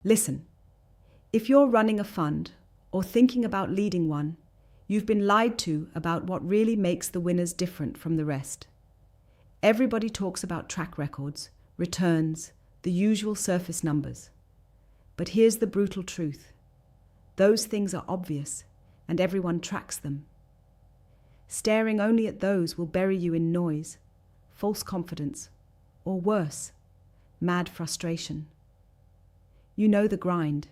Listen, if you're running a fund or thinking about leading one, you've been lied to about what really makes the winners different from the rest. Everybody talks about track records, returns, the usual surface numbers. But here's the brutal truth. Those things are obvious, and everyone tracks them. Staring only at those will bury you in noise, false confidence, or worse, mad frustration. You know the grind.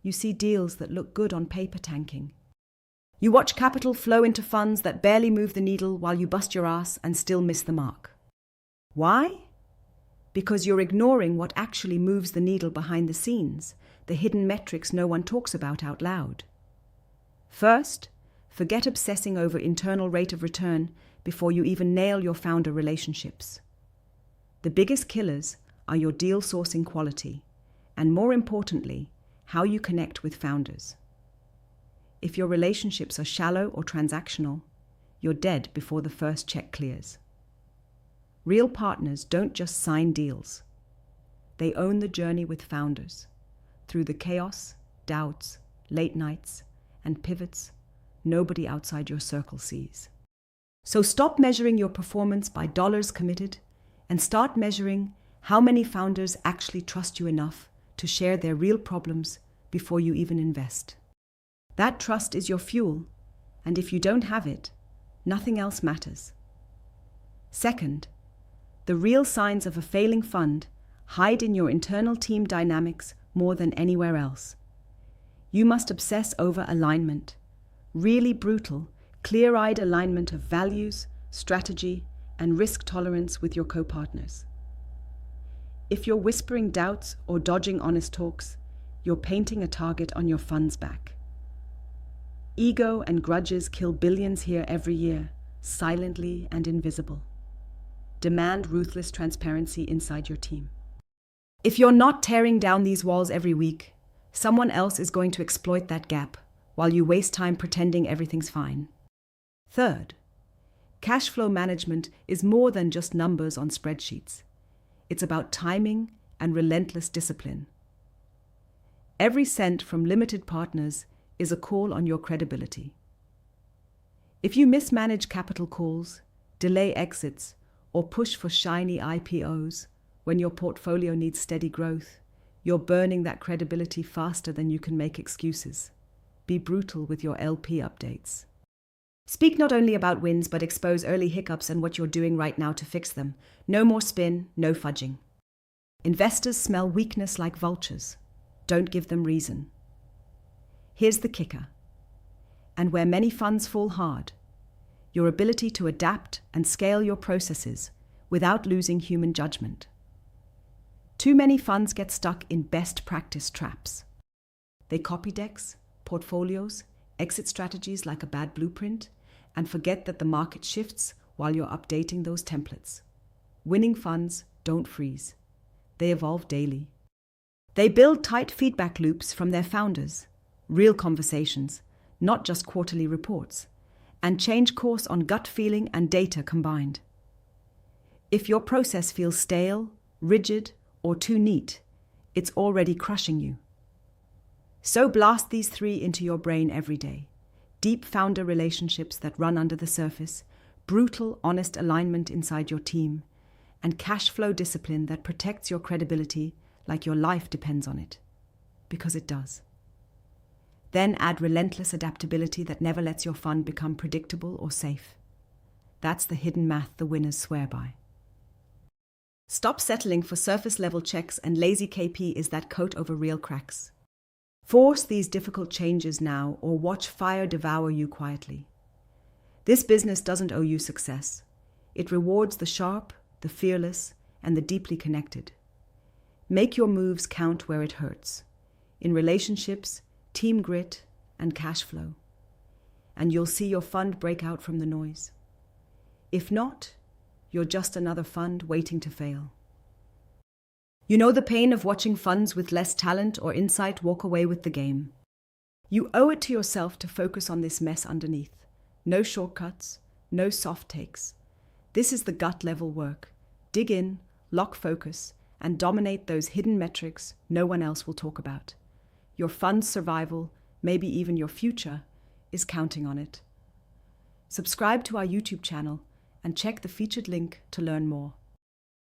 You see deals that look good on paper tanking. You watch capital flow into funds that barely move the needle while you bust your ass and still miss the mark. Why? Because you're ignoring what actually moves the needle behind the scenes, the hidden metrics no one talks about out loud. First, forget obsessing over internal rate of return before you even nail your founder relationships. The biggest killers are your deal sourcing quality, and more importantly, how you connect with founders. If your relationships are shallow or transactional, you're dead before the first check clears. Real partners don't just sign deals. They own the journey with founders, through the chaos, doubts, late nights, and pivots nobody outside your circle sees. So stop measuring your performance by dollars committed and start measuring how many founders actually trust you enough to share their real problems before you even invest. That trust is your fuel, and if you don't have it, nothing else matters. Second, the real signs of a failing fund hide in your internal team dynamics more than anywhere else. You must obsess over alignment, really brutal, clear-eyed alignment of values, strategy, and risk tolerance with your co-partners. If you're whispering doubts or dodging honest talks, you're painting a target on your fund's back. Ego and grudges kill billions here every year, silently and invisible. Demand ruthless transparency inside your team. If you're not tearing down these walls every week, someone else is going to exploit that gap while you waste time pretending everything's fine. Third, cash flow management is more than just numbers on spreadsheets. It's about timing and relentless discipline. Every cent from limited partners is a call on your credibility. If you mismanage capital calls, delay exits, or push for shiny IPOs when your portfolio needs steady growth, you're burning that credibility faster than you can make excuses. Be brutal with your LP updates. Speak not only about wins, but expose early hiccups and what you're doing right now to fix them. No more spin, no fudging. Investors smell weakness like vultures. Don't give them reason. Here's the kicker. And where many funds fall hard, your ability to adapt and scale your processes without losing human judgment. Too many funds get stuck in best practice traps. They copy decks, portfolios, exit strategies like a bad blueprint, and forget that the market shifts while you're updating those templates. Winning funds don't freeze. They evolve daily. They build tight feedback loops from their founders, real conversations, not just quarterly reports, and change course on gut feeling and data combined. If your process feels stale, rigid, or too neat, it's already crushing you. So blast these three into your brain every day. Deep founder relationships that run under the surface, brutal, honest alignment inside your team, and cash flow discipline that protects your credibility like your life depends on it. Because it does. Then add relentless adaptability that never lets your fund become predictable or safe. That's the hidden math the winners swear by. Stop settling for surface-level checks and lazy KPIs that coat over real cracks. Force these difficult changes now or watch fire devour you quietly. This business doesn't owe you success. It rewards the sharp, the fearless, and the deeply connected. Make your moves count where it hurts. In relationships, team grit, and cash flow. And you'll see your fund break out from the noise. If not, you're just another fund waiting to fail. You know the pain of watching funds with less talent or insight walk away with the game. You owe it to yourself to focus on this mess underneath. No shortcuts, no soft takes. This is the gut-level work. Dig in, lock focus, and dominate those hidden metrics no one else will talk about. Your fund's survival, maybe even your future, is counting on it. Subscribe to our YouTube channel and check the featured link to learn more.